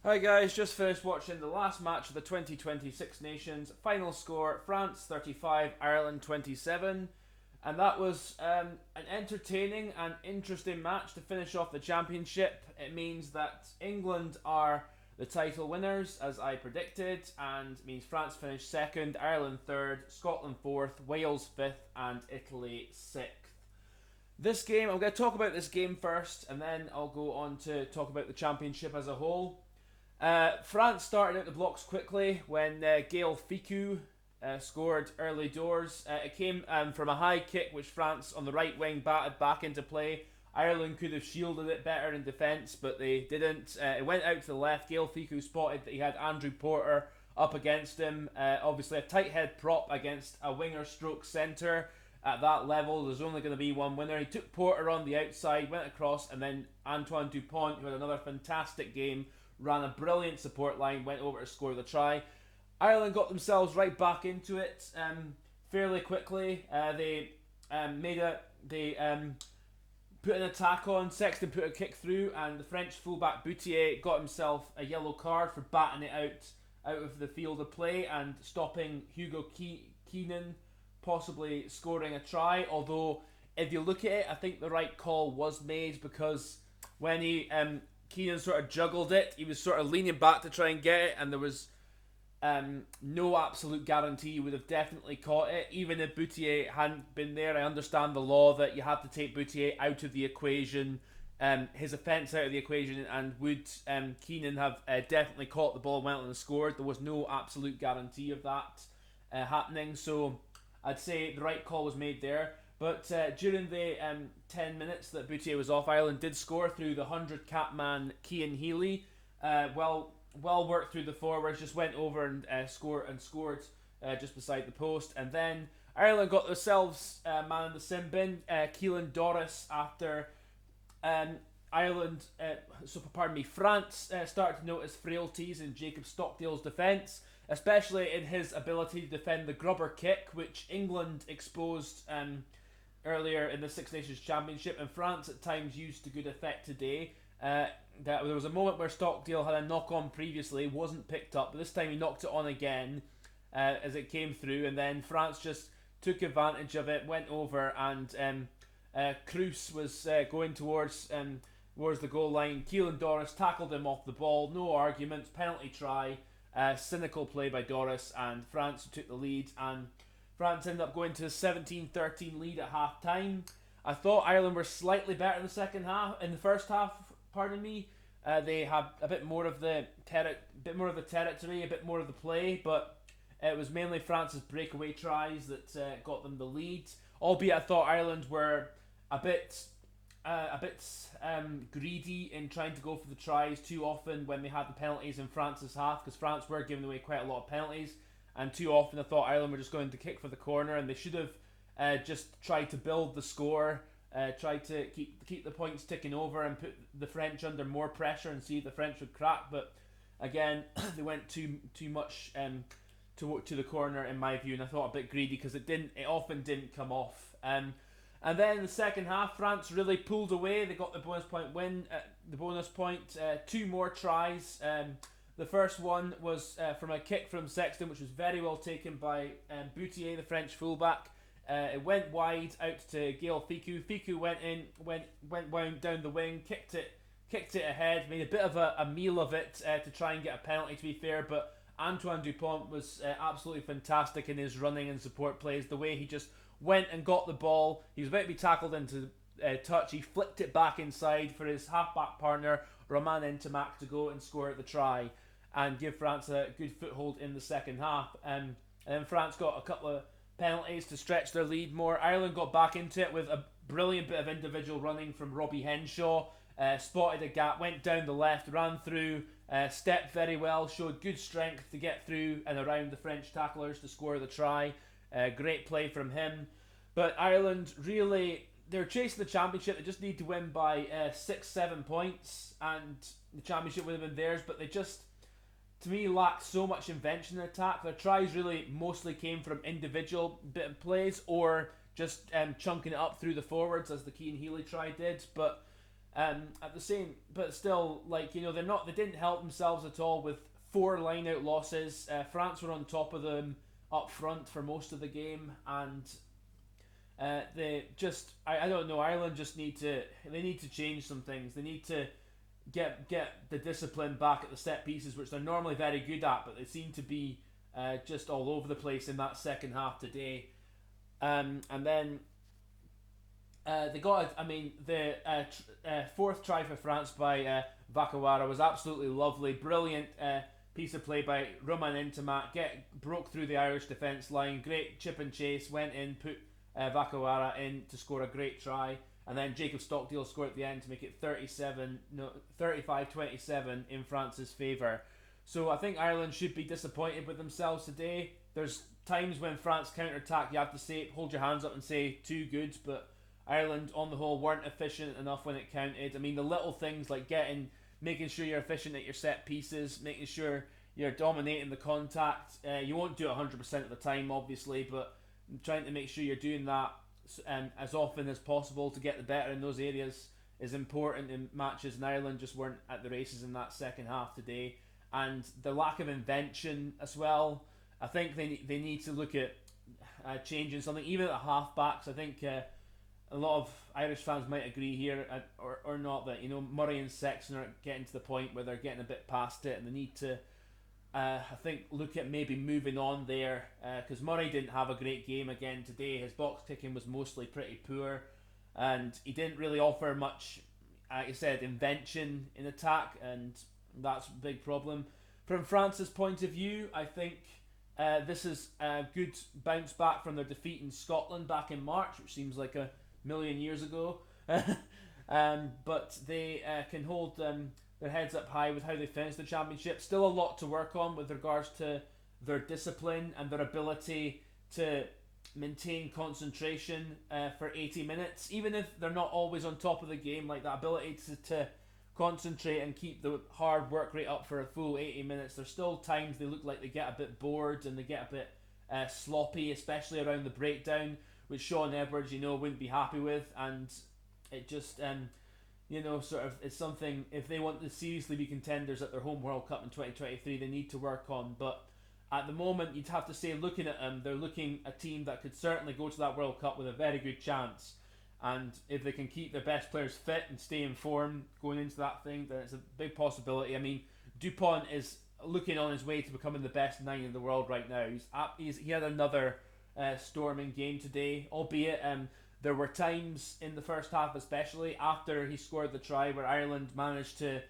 Hi guys, just finished watching the last match of the 2026 Nations. Final score France 35, Ireland 27. And that was an entertaining and interesting match to finish off the championship. It means that England are the title winners, as I predicted, and means France finished second, Ireland third, Scotland fourth, Wales fifth, and Italy sixth. This game, I'm going to talk about this game first, and then I'll go on to talk about the championship as a whole. France started out the blocks quickly when Gael Ficou scored early doors. It came from a high kick which France on the right wing batted back into play. Ireland could have shielded it better in defence, but they didn't. It went out to the left. Gael Ficou spotted that he had Andrew Porter up against him. Obviously, a tight head prop against a winger stroke centre. At that level, there's only going to be one winner. He took Porter on the outside, went across, and then Antoine Dupont, who had another fantastic game, ran a brilliant support line, went over to score the try. Ireland got themselves right back into it fairly quickly. They put an attack on. Sexton put a kick through, and the French fullback Boutier got himself a yellow card for batting it out of the field of play and stopping Hugo Keenan possibly scoring a try. Although, if you look at it, I think the right call was made because when Keenan sort of juggled it, he was sort of leaning back to try and get it, and there was no absolute guarantee he would have definitely caught it. Even if Boutier hadn't been there, I understand the law that you have to take Boutier out of the equation, his offence out of the equation, and would Keenan have definitely caught the ball, went on and scored. There was no absolute guarantee of that happening, so I'd say the right call was made there. But during the 10 minutes that Boutier was off, Ireland did score through the 100-cap man Cian Healy. Well worked through the forwards, just went over and scored just beside the post. And then Ireland got themselves man in the sin bin, Keelan Doris, after France started to notice frailties in Jacob Stockdale's defence, especially in his ability to defend the grubber kick, which England exposed earlier in the Six Nations Championship, and France at times used to good effect today. That there was a moment where Stockdale had a knock on previously, wasn't picked up, but this time he knocked it on again as it came through, and then France just took advantage of it, went over, and Kroos was going towards the goal line. Keelan Doris tackled him off the ball, no arguments, penalty try, cynical play by Doris, and France took the lead, and France ended up going to a 17-13 lead at half time. I thought Ireland were slightly better in the first half. They had a bit more of the territory, a bit more of the play, but it was mainly France's breakaway tries that got them the lead. Albeit, I thought Ireland were a bit greedy in trying to go for the tries too often when they had the penalties in France's half, because France were giving away quite a lot of penalties. And too often I thought Ireland were just going to kick for the corner, and they should have just tried to build the score, tried to keep the points ticking over and put the French under more pressure and see if the French would crack. But again, they went too much to the corner in my view, and I thought a bit greedy because it often didn't come off. And then in the second half, France really pulled away. They got the bonus point win. Two more tries. The first one was from a kick from Sexton, which was very well taken by Boutier, the French fullback. It went wide out to Gael Ficou. Ficou went down the wing, kicked it ahead, made a bit of a meal of it to try and get a penalty, to be fair. But Antoine Dupont was absolutely fantastic in his running and support plays. The way he just went and got the ball, he was about to be tackled into touch. He flicked it back inside for his halfback partner Romain Ntamack to go and score the try and give France a good foothold in the second half. And then France got a couple of penalties to stretch their lead more. Ireland got back into it with a brilliant bit of individual running from Robbie Henshaw. Spotted a gap, went down the left, ran through, stepped very well, showed good strength to get through and around the French tacklers to score the try. Great play from him. But Ireland really, they're chasing the championship. They just need to win by 6-7 points and the championship would have been theirs, but they just, to me, lacked so much invention in attack. Their tries really mostly came from individual bit of plays or just chunking it up through the forwards, as the Cian Healy try did. But At the same, but still, like, they didn't help themselves at all with four line-out losses. France were on top of them up front for most of the game, and they just, I don't know. Ireland just need to change some things. They need to get the discipline back at the set pieces, which they're normally very good at, but they seem to be just all over the place in that second half today. And then they got, I mean, the fourth try for France by Vakawara was absolutely lovely, brilliant piece of play by Romain Ntamack. Broke through the Irish defence line, great chip and chase, went in, put Vakawara in to score a great try, and then Jacob Stockdale scored at the end to make it 35-27 in France's favour. So I think Ireland should be disappointed with themselves today. There's times when France counter-attack, you have to say, hold your hands up and say too good, but Ireland on the whole weren't efficient enough when it counted. I mean, the little things like making sure you're efficient at your set pieces, making sure you're dominating the contact. You won't do it 100% of the time, obviously, but trying to make sure you're doing that as often as possible to get the better in those areas is important in matches. And Ireland just weren't at the races in that second half today. And the lack of invention as well. I think they need to look at changing something, even at the half-backs. I think a lot of Irish fans might agree here, or not, that Murray and Sexton are getting to the point where they're getting a bit past it, and they need to, I think, look at maybe moving on there, because Murray didn't have a great game again today. His box kicking was mostly pretty poor, and he didn't really offer much, like I said, invention in attack, and that's a big problem. From France's point of view, I think this is a good bounce back from their defeat in Scotland back in March, which seems like a million years ago. But they can hold their heads up high with how they finished the championship. Still a lot to work on with regards to their discipline and their ability to maintain concentration for 80 minutes. Even if they're not always on top of the game, like that ability to concentrate and keep the hard work rate up for a full 80 minutes. There's still times they look like they get a bit bored and they get a bit sloppy, especially around the breakdown, which Sean Edwards, wouldn't be happy with. And it just, sort of, it's something, if they want to seriously be contenders at their home World Cup in 2023, they need to work on. But at the moment, you'd have to say, looking at them, they're looking a team that could certainly go to that World Cup with a very good chance. And if they can keep their best players fit and stay in form going into that thing, then it's a big possibility. I mean, Dupont is looking on his way to becoming the best 9 in the world right now. He had another storming game today, albeit there were times in the first half, especially after he scored the try, where Ireland managed to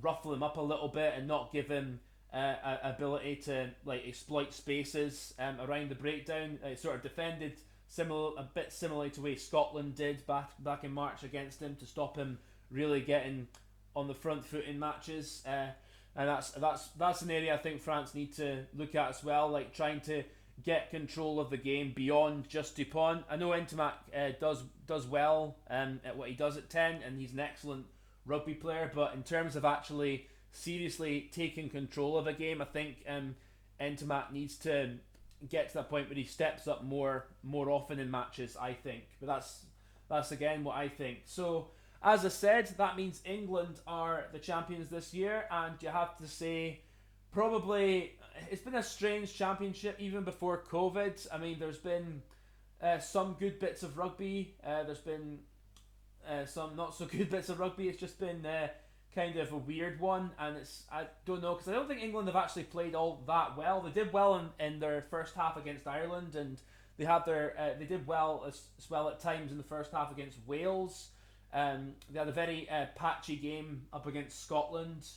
ruffle him up a little bit and not give him ability to exploit spaces around the breakdown. Sort of defended a bit similarly to the way Scotland did back in March against him, to stop him really getting on the front foot in matches. And that's an area I think France need to look at as well, like trying to get control of the game beyond just Dupont. I know Ntamack does well at what he does at 10, and he's an excellent rugby player, but in terms of actually seriously taking control of a game, I think Ntamack needs to get to that point where he steps up more often in matches, I think. But that's again what I think. So as I said, that means England are the champions this year, and you have to say, probably it's been a strange championship even before COVID. I mean, there's been some good bits of rugby, there's been some not so good bits of rugby. It's just been kind of a weird one, and I don't know, because I don't think England have actually played all that well. They did well in their first half against Ireland, and they did well as well at times in the first half against Wales. They had a very patchy game up against Scotland,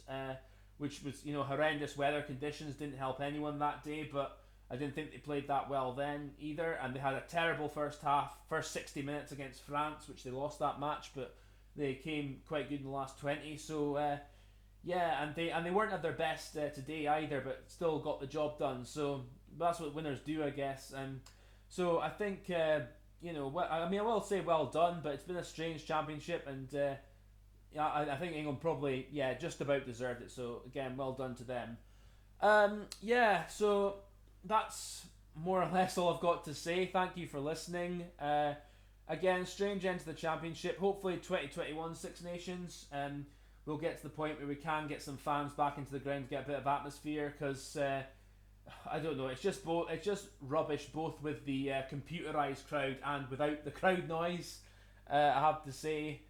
which was, horrendous weather conditions didn't help anyone that day, but I didn't think they played that well then either. And they had a terrible first 60 minutes against France, which they lost that match, but they came quite good in the last 20. So and they weren't at their best today either, but still got the job done. So that's what winners do, I guess. So I think I will say well done, but it's been a strange championship, and I think England probably just about deserved it. So again, well done to them. So that's more or less all I've got to say. Thank you for listening. again, strange end to the championship. Hopefully, 2021 Six Nations, we'll get to the point where we can get some fans back into the ground to get a bit of atmosphere. Because I don't know, it's just rubbish, both with the computerized crowd and without the crowd noise. I have to say,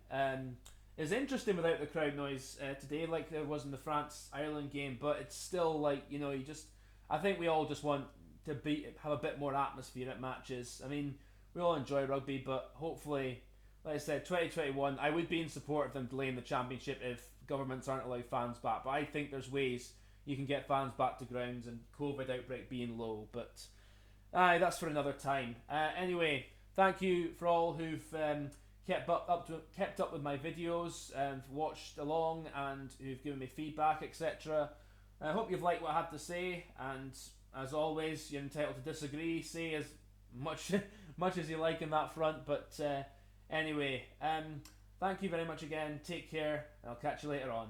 it's interesting without the crowd noise today, like there was in the France Ireland game. But it's still like, I think we all just want to have a bit more atmosphere at matches. I mean, we all enjoy rugby, but hopefully, like I said, 2021, I would be in support of them delaying the championship if governments aren't allowed fans back. But I think there's ways you can get fans back to grounds and COVID outbreak being low. But that's for another time. Anyway, thank you for all who've kept up with my videos and watched along and who've given me feedback, etc. I hope you've liked what I had to say, and as always, you're entitled to disagree. Say as much much as you like in that front. But anyway, thank you very much again. Take care, and I'll catch you later on.